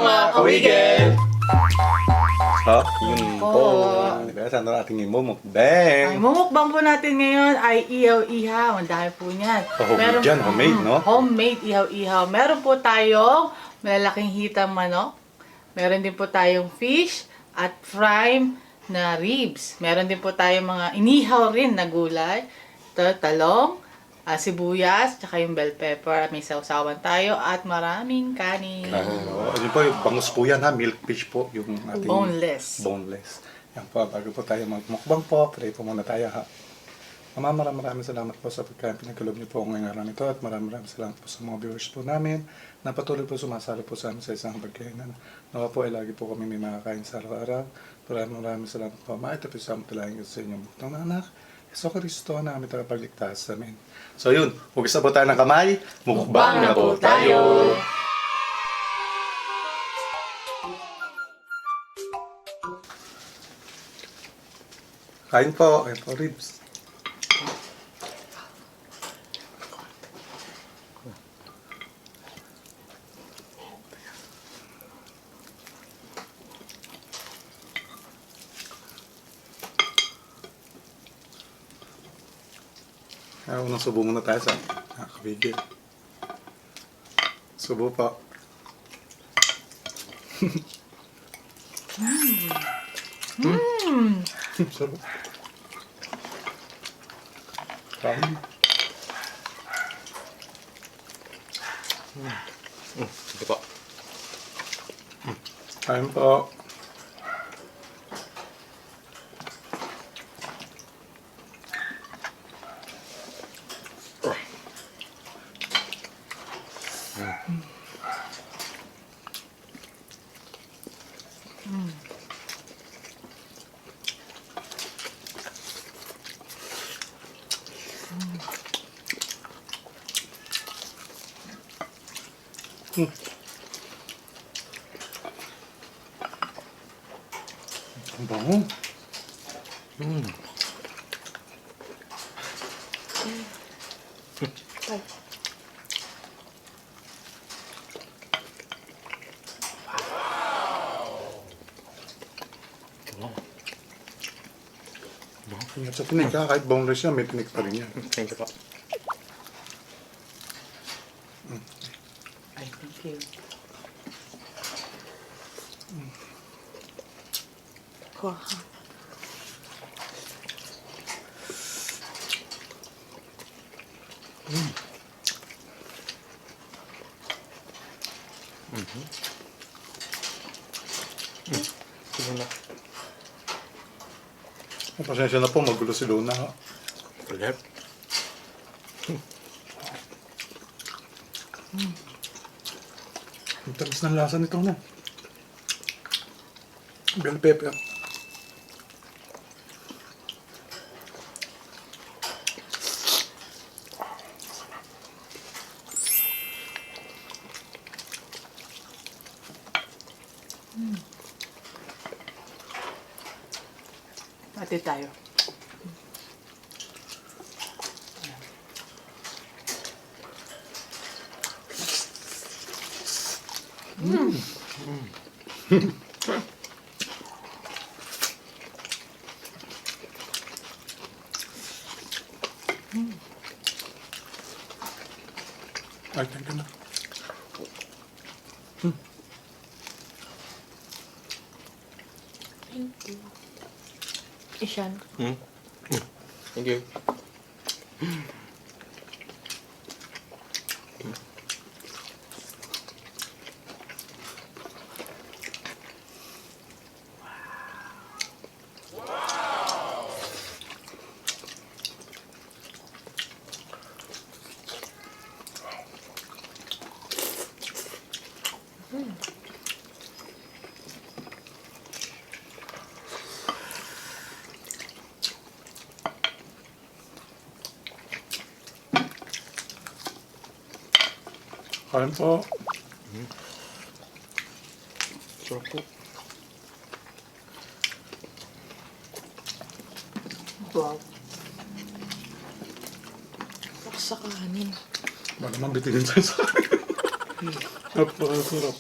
mga kawigil! Yun po. po. Diba? Saan na ating imumukbang? Ay, mumukbang po natin ngayon ay ihaw-ihaw. Ang dami po niyan. Dyan, homemade, no? Homemade ihaw-ihaw. Meron po tayong malalaking hitang manok. Meron din po tayong fish at prime na ribs. Meron din po tayong mga inihaw rin na gulay. Ito, talong, sibuyas, tsaka yung bell pepper. May sausawan tayo at maraming kanin. Yun po, yung bangus po yan ha, milk fish po, yung ating Boneless. Yan po, bago po tayo magmukbang po, pray po muna tayo ha. Mama, maraming salamat po sa pagkain pinagkalob niyo po ngayong araw nito at maraming salamat po sa mga viewers po namin na patuloy po sumasali po sa amin sa isang pagkainan. Nawa po ay lagi po kami may makakain sa araw-araw. Maraming salamat po. Ma, ito po sa aming sa inyong butang na anak. Yeso Kristo na aming tagapagligtas. Amen. So yun, huwag isa po tayo ng kamay. Mukbang na po tayo. Kain po. Ayan po, ribs. Unang subo muna tayo sa kabigil. Subo po. Subo. Kain. Sige po. Kain po. Ang bango. Ingat sa tinik ha, kahit boneless siya, may tinik pa rin yan. Thank you po. Ay, thank you. Kuha ka. Sige na. Pasensya na po, magulo si Luna ha. Ulit. Ang tamis ng lasa nito na. Bell pepper. Ate tayo. Ay, thank you na. Thank you. Ishan. Thank you. Kain po. Sarap po. Wow. Sa kanin. Ba naman bitigin tayo sa akin. Napakasarap.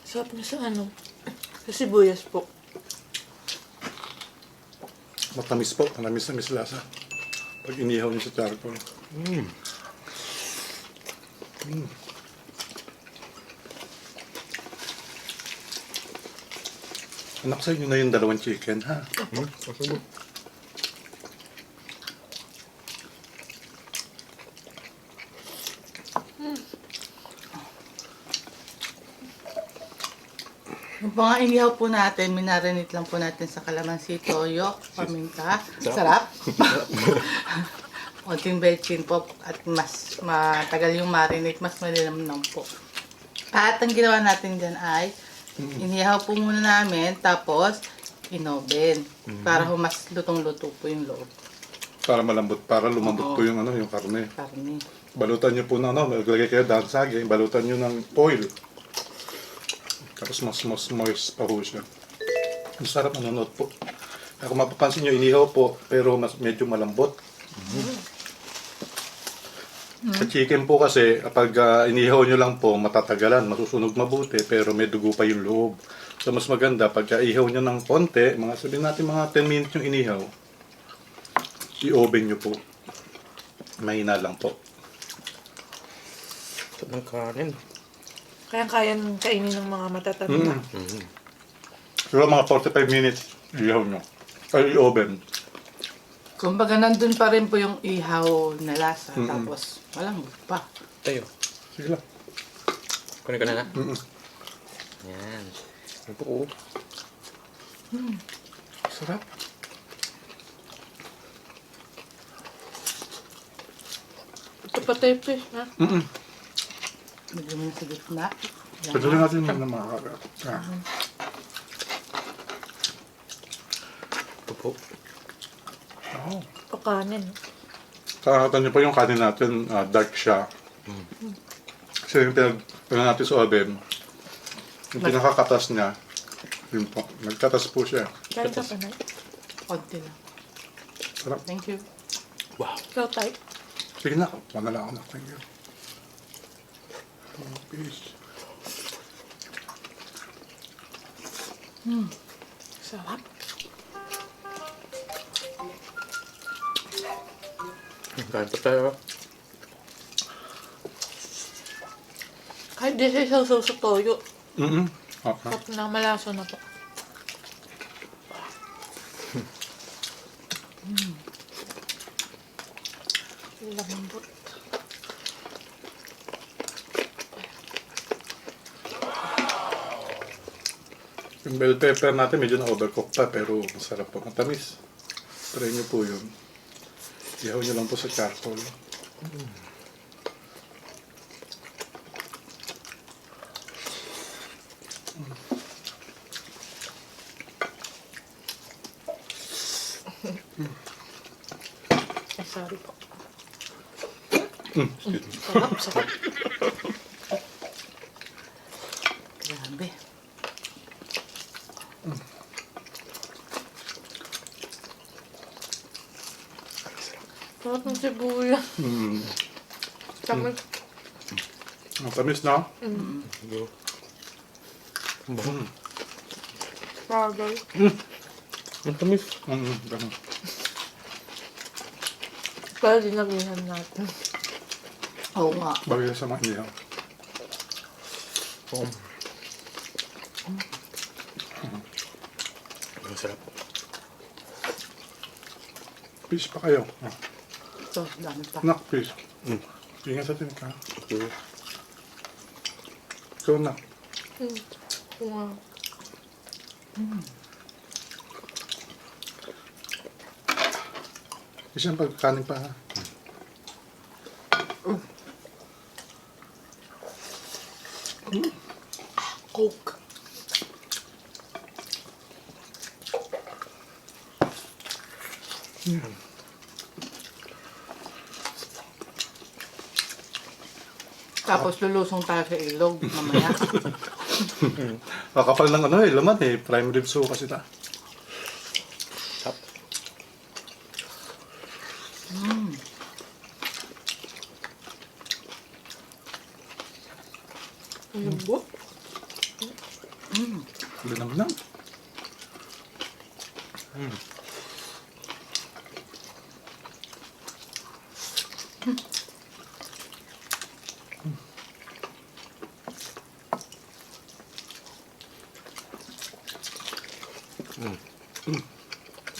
Sarap na sa ano. Sa sibuyas po. Matamis po. Manamis-namis lasa. Pag inihaw niyo sa charcoal. Anak, sa inyo na yung dalawang chicken, ha? Okay. Yung mga inihaw po natin, minarinate lang po natin sa kalamansi, toyo, paminta. Sarap. Konting bechin po at mas matagal yung marinate, mas malinamnam po. At ang ginawa natin dyan ay, inihaw po muna namin, tapos inoven. Para mas lutong-luto po yung loob. Para malambot, para lumambot po yung yung karne. Karne. Balutan niyo po na maglagay kayo dahil saging, balutan niyo ng oil. Tapos mas moist pa po siya. Ang sarap manonood po. Kung mapapansin niyo, inihaw po, pero medyo malambot. Sa chicken po kasi, kapag inihaw nyo lang po, matatagalan, masusunog mabuti, pero may dugo pa yung loob. So mas maganda, pag ihaw nyo ng konti, sabihin natin mga 10 minutes yung inihaw, i-oven nyo po. Mahina lang po. Sarap ng kanin. Kaya kainin ng mga matatanda. Siguro mga 45 minutes, ihaw nyo. Ay, i-oven. Kumbaga nandun pa rin po yung ihaw na lasa, tapos walang pa. Tayo. Sige lang. Kunin ko na na. Yan. Ano po? Sarap. Ito pa tayo fish, ha? Medyo mo na sa gitna. Pwede rin natin yung makakagat. Ito po. Oh. O kanin. Kakatan niyo po yung kanin natin, dark siya. Kasi yung natin sa oven, yung pinakakatas niya, yun po, nagkatas po siya. Kain ka pa na. Konti lang. Sarap. Thank you. Wow. Ikaw tayo. Sige na, wala lang ako na. Thank you. Oh, peace. Sarap. Kain pa tayo. Kahit di siya sausaw sa toyo. Okay. Sarap na malasa na po. Lambot. Yung bell pepper natin medyo na-overcook pa pero masarap po. Matamis. Try nyo po yun. Ihaw nyo lang po sa charcoal. Ay, sorry po. Excuse me. Sarap. Grabe. Sarap ng sibuyas. Tamis. Matamis na. Go. Bagay. Ang tamis. Ganun. Kaya dinagihan natin. Oo nga. Bagay sa mga inihaw. Ang sarap. Fish pa kayo. Ito, dami pa. Nak, fish. Ingat sa tinik ha. Okay. Ikaw na. Wow. Isang pagkanin pa ha. Coke. Tapos lulusong tayo sa ilog mamaya. Kakapal ng laman eh. Prime rib so kasi ta. Sarap. Ang lambot. Binamnam.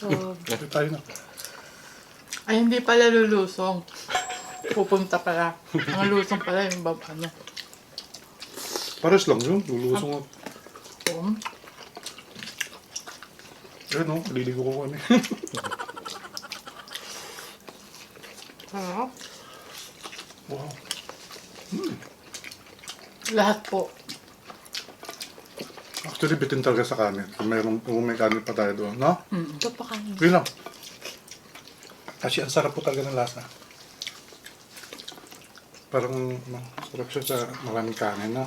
So, Ito tayo na. Ay, hindi pala lulusong. Pupunta pala. Ang lusong pala yung ano. Pares lang yun. Lulusong ako. Um, Ayun o, kaliligo ko kami. sarap. Wow. lahat po. Actually, bitin talaga sa kanin. Kung may kanin pa tayo doon, no? Ito pa kanin. Yun lang. Kasi ang sarap po talaga ng lasa. Parang sarap siya sa maraming kanin, no?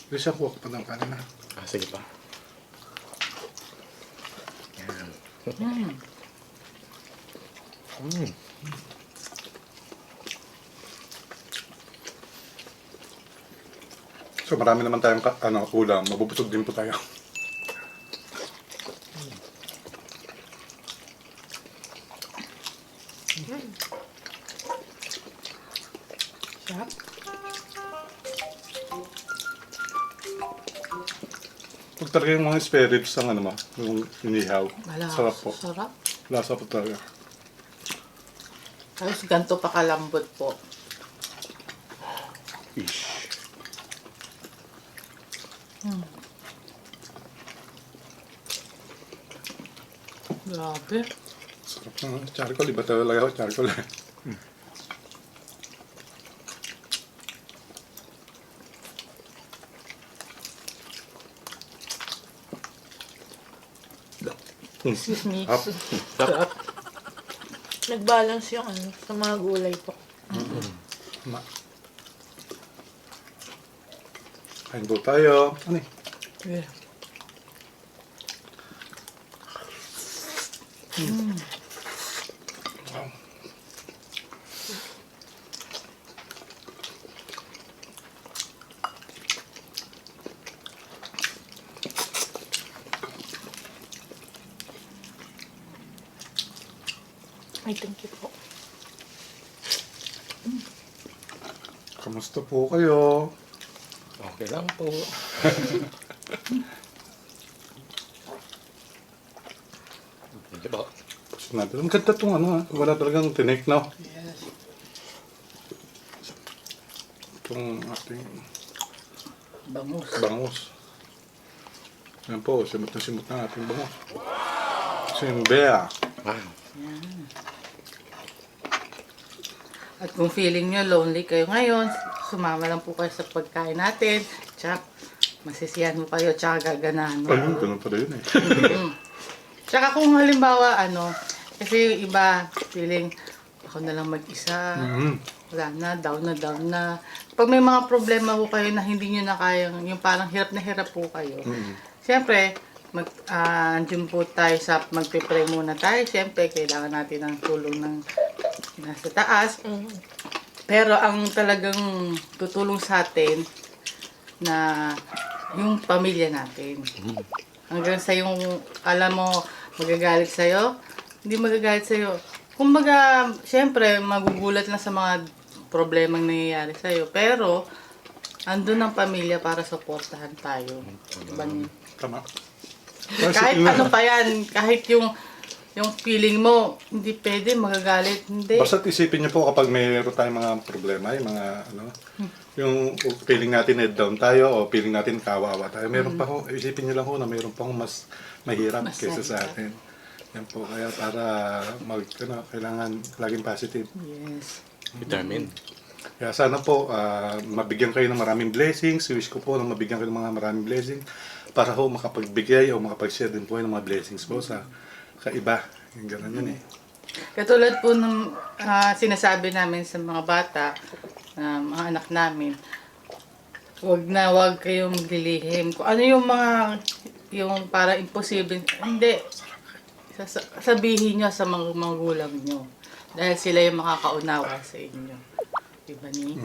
Hindi siya kuha pa ng kanin, na. Sige pa. Yan. So marami naman tayong ulam. Mabubusog din po tayo. Sarap. Pag talaga yung mga spare ribs ang yung inihaw. Wala. Sarap po. Sarap. Lasa po talaga. Tapos ganito pa kalambot po. Fish. Grabe. Sarap ng charcoal. Iba talaga ako charcoal. Excuse me. Hap. Sarap. Nag-balance yung sa mga gulay po. Ma. Kain po tayo. Ano eh? Yeah. Wow. Ay, thank you po. Kamusta po kayo? Okay lang po. Hindi ba? Sinabi, ang ganda itong wala talagang tinik, no? Yes. Itong ating Bangus. bangus. Yan po, simot na ating bangus. Simbea. Wow. At kung feeling nyo lonely kayo ngayon, sumama lang po kayo sa pagkain natin. Tsaka, masisiyahan mo kayo, tsaka gaganahan mo. Ayun, ganun pala yun eh. Tsaka kung halimbawa, kasi yung iba, feeling, ako na lang mag-isa, wala na, down na. Pag may mga problema po kayo na hindi nyo na kayang, yung parang hirap na hirap po kayo, siyempre, andyan po tayo sa magpipray muna tayo. Siyempre, kailangan natin ng tulong ng nasa taas. Pero ang talagang tutulong sa atin na yung pamilya natin. Hanggang sa yung, alam mo, magagalit sa'yo, hindi magagalit sa'yo. Kumbaga, siyempre, magugulat lang sa mga problemang nangyayari sa'yo. Pero, andun ang pamilya para supportahan tayo. Diba niyo? Tama. Kahit ano pa yan, kahit yung feeling mo, hindi pwede, magagalit, hindi. Basta't isipin niyo po kapag mayroon tayong mga problema, yung mga yung feeling natin head down tayo o feeling natin kawawa tayo. Meron pa ho, isipin niyo lang ho na meron pang mas mahirap Mas kaysa sa mahirap. atin. Yan po, kaya para kailangan laging positive. Yes. Determined. Kaya sana po, mabigyan kayo ng maraming blessings. Wish ko po na mabigyan kayo ng mga maraming blessings para ho makapagbigay o makapag-share din po ng mga blessings po sa kaiba. Yung ganun yun eh. Katulad po ng sinasabi namin sa mga bata, mga anak namin, wag kayong maglilihim. Kung ano yung yung para imposible, hindi. Sabihin nyo sa mga magulang nyo. Dahil sila yung makakaunawa sa inyo. Diba ni?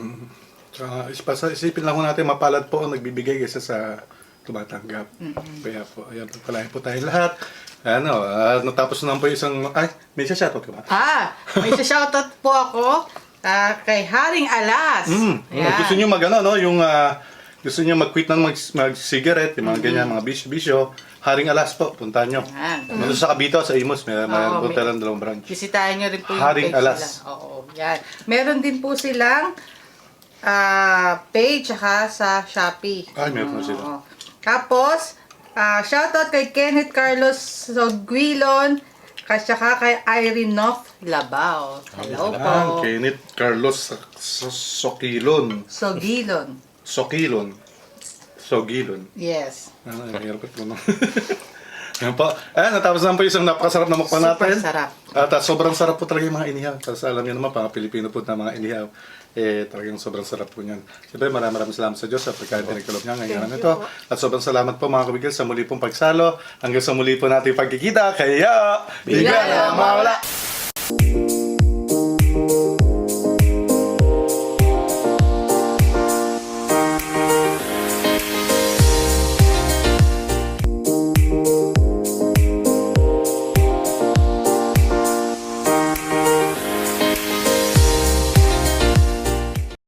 Isipin lang po natin, mapalad po ang nagbibigay kaysa sa tumatanggap. Kaya po, ayan, pagpalain po tayo lahat. Natapos na po yung isang, may shoutout ka ba? May shoutout po ako kay Haring Alas. Ayan. Gusto nyo gusto nyo mag-quit ng mag-cigarette, yung mga ganyan, mga bisyo, Haring Alas po, puntahan nyo. Ayan. Nandun sa Cavite, sa Imus, may Oo, punta lang 2 branch. Bisitahin nyo rin po yung Haring page Alas. nila. Oo, yan. Meron din po silang page tsaka sa Shopee. Meron na sila. Oo. Tapos, shoutout kay Kenneth Carlos Soguilon, tsaka kay Irene Noff Labao. Hello po. Kenneth Carlos Sokilon. Sogilon. Yes. Yes. Mahirap ito, no? Ayan po. Natapos naman po yung isang napakasarap na mukbang natin. Super sarap. At sobrang sarap po talaga yung mga inihaw. Kasi alam niyo naman, mga Pilipino po na mga inihaw. Talagang sobrang sarap po niyan. Siyempre, maraming salamat sa Diyos sa pagkain pinagkalob niya ngayong araw nito. At sobrang salamat po mga kabigil sa muli pong pagsalo. Hanggang sa muli po natin pagkikita. Kaya, bigyan na mawala!